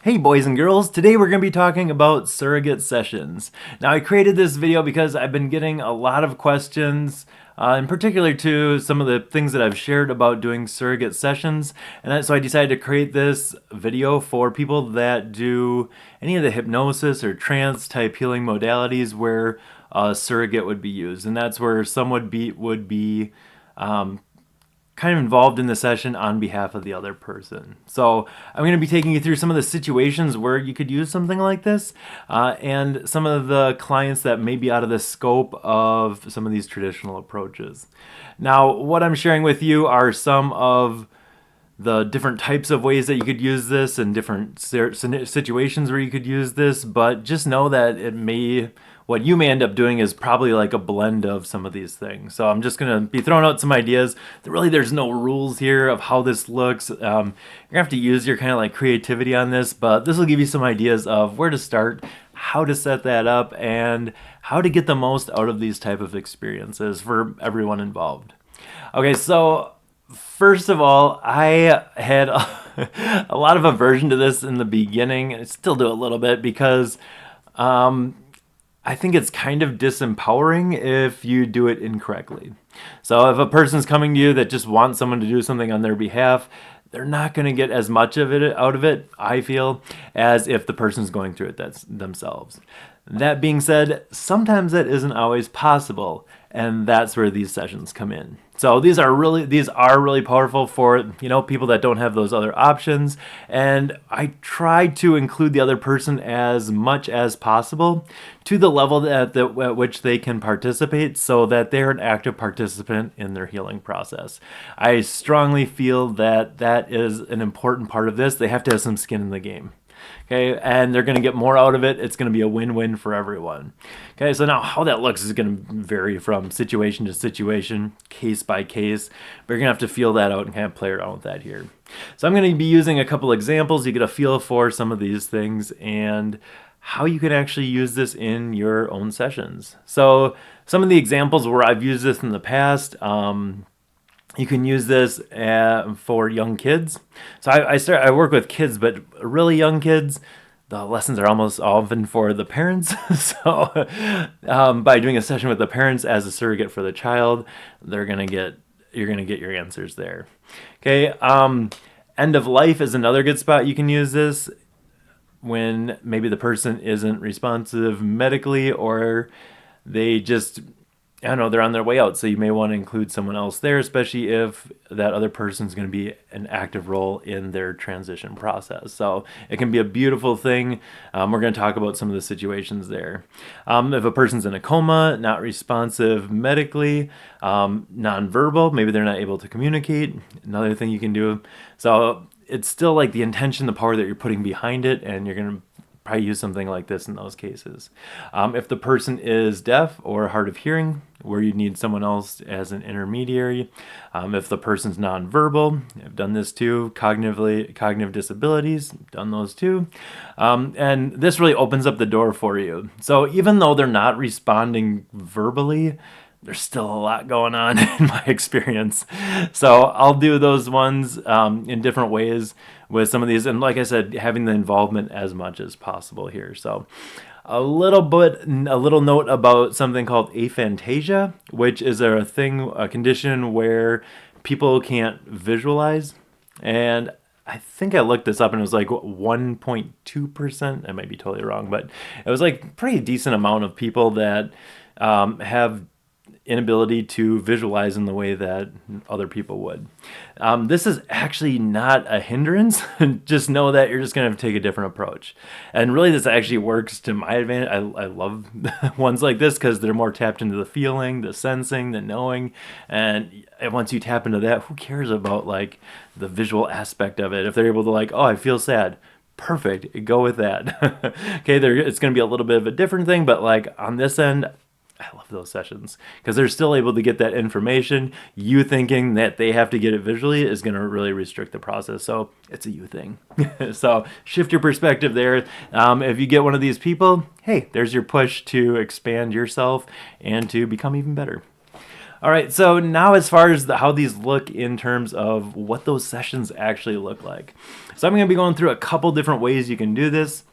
Hey boys and girls, today we're going to be talking about surrogate sessions. Now I created this video because I've been getting a lot of questions, in particular to some of the things that I've shared about doing surrogate sessions, and so I decided to create this video for people that do any of the hypnosis or trance type healing modalities where a surrogate would be used, and that's where someone would be kind of involved in the session on behalf of the other person. So I'm going to be taking you through some of the situations where you could use something like this, and some of the clients that may be out of the scope of some of these traditional approaches. Now, what I'm sharing with you are some of the different types of ways that you could use this and different situations where you could use this, but just know that what you may end up doing is probably like a blend of some of these things. So I'm just going to be throwing out some ideas. Really, there's no rules here of how this looks. You're going to have to use your kind of like creativity on this, but this will give you some ideas of where to start, how to set that up, and how to get the most out of these type of experiences for everyone involved. Okay, so first of all, I had a lot of aversion to this in the beginning. I still do a little bit because I think it's kind of disempowering if you do it incorrectly. So if a person's coming to you that just wants someone to do something on their behalf, they're not going to get as much of it out of it, I feel, as if the person's going through it themselves. That being said, sometimes that isn't always possible, and that's where these sessions come in. So these are really powerful for people that don't have those other options, and I try to include the other person as much as possible to the level at which they can participate, so that they're an active participant in their healing process. I strongly feel that that is an important part of this. They have to have some skin in the game. Okay, and they're going to get more out of it. It's going to be a win-win for everyone. Okay, so now how that looks is going to vary from situation to situation, case by case, but you're going to have to feel that out and kind of play around with that here. So I'm going to be using a couple examples. You get a feel for some of these things and how you can actually use this in your own sessions. So some of the examples where I've used this in the past, you can use this for young kids. So I work with kids, but really young kids, the lessons are almost often for the parents. So by doing a session with the parents as a surrogate for the child, you're gonna get your answers there. Okay. End of life is another good spot you can use this when maybe the person isn't responsive medically, or they just, I don't know, they're on their way out. So you may want to include someone else there, especially if that other person is going to be an active role in their transition process. So it can be a beautiful thing. We're going to talk about some of the situations there. If a person's in a coma, not responsive medically, nonverbal, maybe they're not able to communicate, another thing you can do. So it's still like the intention, the power that you're putting behind it, and you're going to probably use something like this in those cases. If the person is deaf or hard of hearing, where you need someone else as an intermediary. If the person's nonverbal, I've done this too. Cognitive disabilities, done those too. And this really opens up the door for you. So even though they're not responding verbally, there's still a lot going on in my experience. So I'll do those ones in different ways with some of these. And like I said, having the involvement as much as possible here. So a little note about something called aphantasia, which is a condition where people can't visualize. And I think I looked this up and it was like 1.2%. I might be totally wrong, but it was like pretty decent amount of people that have inability to visualize in the way that other people would. This is actually not a hindrance. Just know that you're just going to take a different approach. And really this actually works to my advantage. I love ones like this because they're more tapped into the feeling, the sensing, the knowing. And once you tap into that, who cares about like the visual aspect of it? If they're able to like, oh, I feel sad. Perfect. Go with that. Okay, it's going to be a little bit of a different thing, but like on this end, I love those sessions because they're still able to get that information. You thinking that they have to get it visually is going to really restrict the process. So it's a you thing. So shift your perspective there. If you get one of these people, hey, there's your push to expand yourself and to become even better. All right, so now as far as how these look in terms of what those sessions actually look like. So I'm going to be going through a couple different ways you can do this.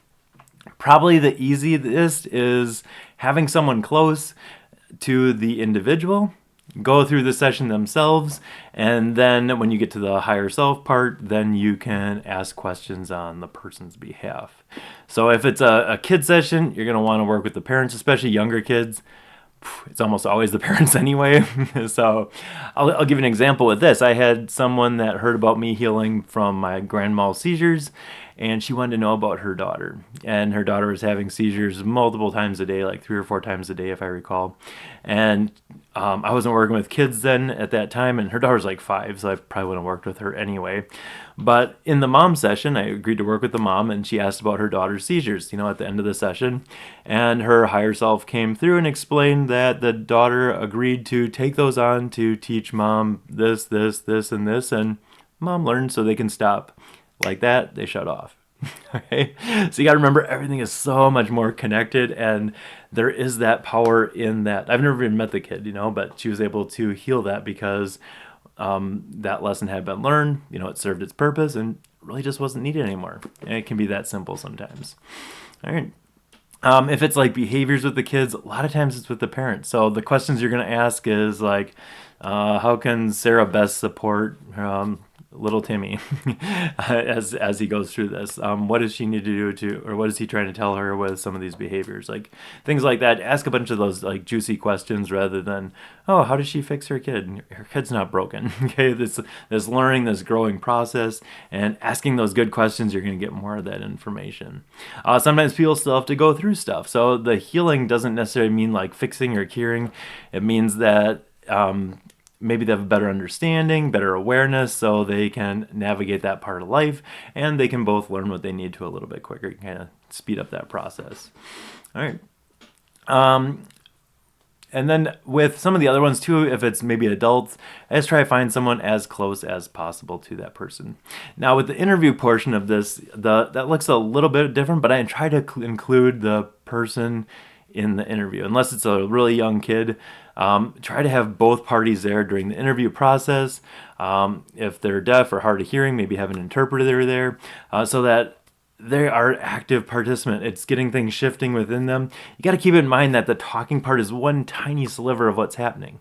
Probably the easiest is having someone close to the individual go through the session themselves, and then when you get to the higher self part, then you can ask questions on the person's behalf. So if it's a kid session, you're going to want to work with the parents, especially younger kids. It's almost always the parents anyway. So I'll give you an example with this. I had someone that heard about me healing from my grand mal seizures, and she wanted to know about her daughter. And her daughter was having seizures multiple times a day, like 3 or 4 times a day, if I recall. And I wasn't working with kids then at that time, and her daughter's like 5, so I probably wouldn't have worked with her anyway. But in the mom session, I agreed to work with the mom, and she asked about her daughter's seizures, at the end of the session. And her higher self came through and explained that the daughter agreed to take those on to teach mom this, this, this, and this, and mom learned so they can stop. Like that, they shut off. Okay, so you got to remember everything is so much more connected, and there is that power in that. I've never even met the kid, but she was able to heal that because that lesson had been learned. It served its purpose and really just wasn't needed anymore. And it can be that simple sometimes. All right. If it's like behaviors with the kids, a lot of times it's with the parents. So the questions you're going to ask is like, how can Sarah best support little Timmy as he goes through this? What does she need to do or what is he trying to tell her with some of these behaviors? Like things like that. Ask a bunch of those like juicy questions rather than, oh, how does she fix her kid? Her kid's not broken. Okay, this learning, this growing process, and asking those good questions, you're going to get more of that information. Sometimes people still have to go through stuff. So the healing doesn't necessarily mean like fixing or curing. It means that maybe they have a better understanding, better awareness, so they can navigate that part of life, and they can both learn what they need to a little bit quicker, kind of speed up that process. All right. And then with some of the other ones too, if it's maybe adults, I just try to find someone as close as possible to that person. Now with the interview portion of this, that looks a little bit different, but I try to include the person in the interview. Unless it's a really young kid, try to have both parties there during the interview process. If they're deaf or hard of hearing, maybe have an interpreter there so that they are active participant. It's getting things shifting within them. You got to keep in mind that the talking part is one tiny sliver of what's happening.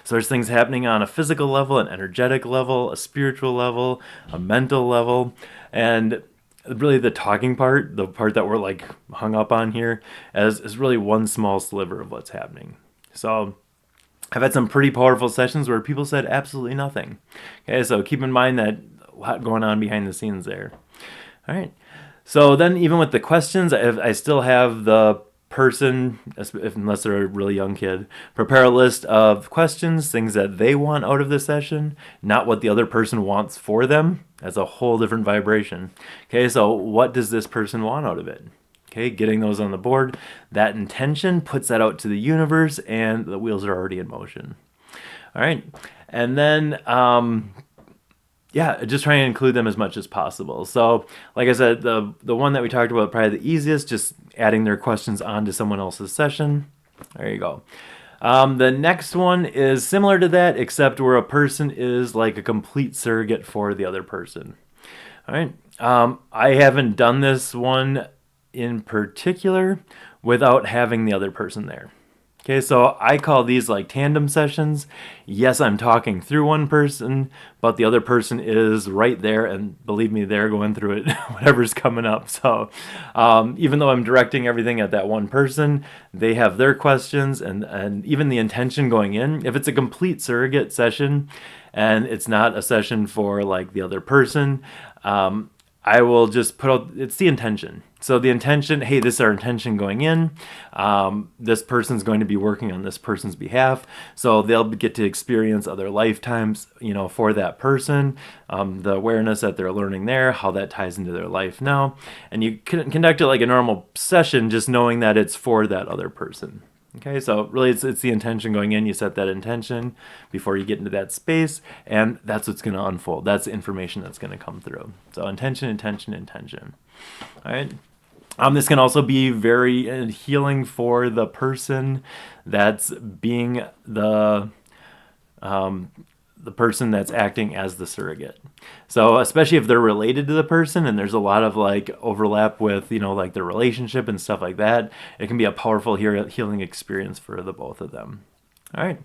So there's things happening on a physical level, an energetic level, a spiritual level, a mental level, and really the talking part, the part that we're like hung up on here, is really one small sliver of what's happening. So I've had some pretty powerful sessions where people said absolutely nothing. Okay, so keep in mind that a lot going on behind the scenes there. All right. So then even with the questions, I still have the person, unless they're a really young kid, prepare a list of questions, things that they want out of the session, not what the other person wants for them. That's a whole different vibration. Okay, so what does this person want out of it? Okay, getting those on the board, that intention puts that out to the universe, and the wheels are already in motion. All right, and then just try and include them as much as possible. So like I said, the one that we talked about, probably the easiest, just adding their questions onto someone else's session. There you go. The next one is similar to that, except where a person is like a complete surrogate for the other person. All right. I haven't done this one in particular without having the other person there. Okay, so I call these like tandem sessions. Yes, I'm talking through one person, but the other person is right there, and believe me, they're going through it, whatever's coming up. So even though I'm directing everything at that one person, they have their questions and even the intention going in. If it's a complete surrogate session and it's not a session for like the other person, I will just put out, it's the intention. So the intention, hey, this is our intention going in. This person's going to be working on this person's behalf. So they'll get to experience other lifetimes, for that person, the awareness that they're learning there, how that ties into their life now. And you can conduct it like a normal session, just knowing that it's for that other person. Okay, so really it's the intention going in. You set that intention before you get into that space, and that's what's going to unfold. That's the information that's going to come through. So intention, intention, intention. All right. This can also be very healing for the person that's being the the person that's acting as the surrogate. So especially if they're related to the person and there's a lot of like overlap with, like their relationship and stuff like that, it can be a powerful healing experience for the both of them. All right.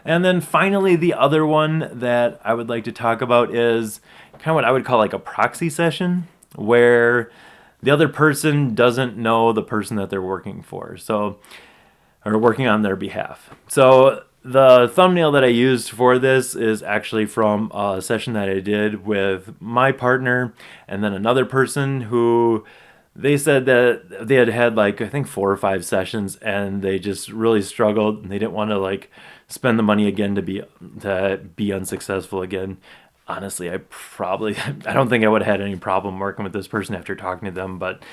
And then finally, the other one that I would like to talk about is kind of what I would call like a proxy session, where the other person doesn't know the person that they're working for. So, or working on their behalf. So the thumbnail that I used for this is actually from a session that I did with my partner and then another person who they said that they had had like I think 4 or 5 sessions and they just really struggled and they didn't want to like spend the money again to be unsuccessful again. Honestly, I don't think I would have had any problem working with this person after talking to them, but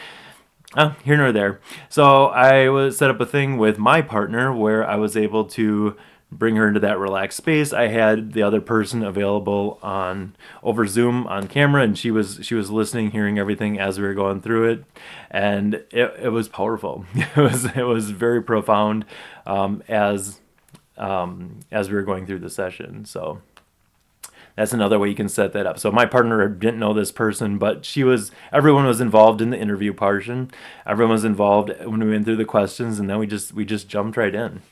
here nor there. So I was set up a thing with my partner where I was able to bring her into that relaxed space. I had the other person available on over Zoom on camera, and she was listening, hearing everything as we were going through it, and it was powerful. It was very profound as we were going through the session. So that's another way you can set that up. So my partner didn't know this person, but everyone was involved in the interview portion. Everyone was involved when we went through the questions, and then we just jumped right in.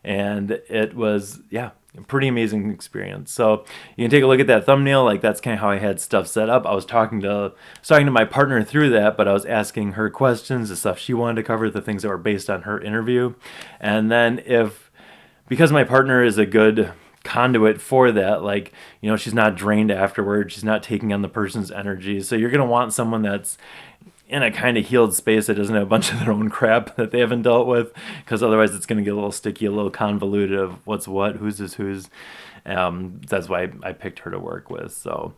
And it was, a pretty amazing experience. So you can take a look at that thumbnail. Like that's kind of how I had stuff set up. I was talking to my partner through that, but I was asking her questions, the stuff she wanted to cover, the things that were based on her interview. And then because my partner is a good conduit for that, like, she's not drained afterwards, she's not taking on the person's energy. So you're going to want someone that's in a kind of healed space that doesn't have a bunch of their own crap that they haven't dealt with, because otherwise it's going to get a little sticky, a little convoluted of what's what, who's this who's. That's why I picked her to work with. So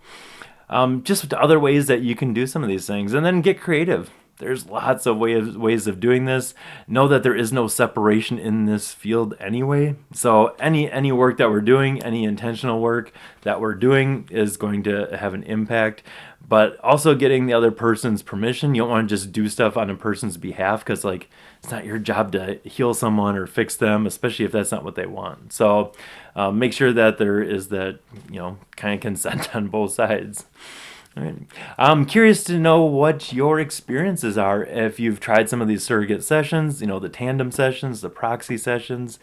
just other ways that you can do some of these things, and then get creative. There's lots of ways of doing this. Know that there is no separation in this field anyway. So any work that we're doing, any intentional work that we're doing is going to have an impact. But also getting the other person's permission. You don't want to just do stuff on a person's behalf because like it's not your job to heal someone or fix them, especially if that's not what they want. So make sure that there is that kind of consent on both sides. All right. I'm curious to know what your experiences are if you've tried some of these surrogate sessions, the tandem sessions, the proxy sessions,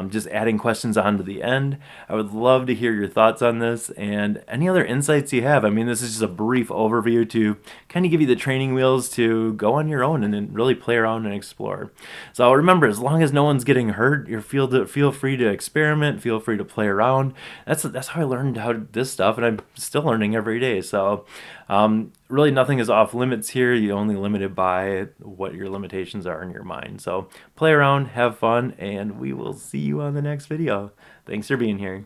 just adding questions on to the end. I would love to hear your thoughts on this and any other insights you have. I mean, this is just a brief overview to kind of give you the training wheels to go on your own and then really play around and explore. So remember, as long as no one's getting hurt, feel free to experiment, feel free to play around. That's how I learned this stuff, and I'm still learning every day. So really nothing is off limits here. You're only limited by what your limitations are in your mind. So play around, have fun, and we will see you on the next video. Thanks for being here.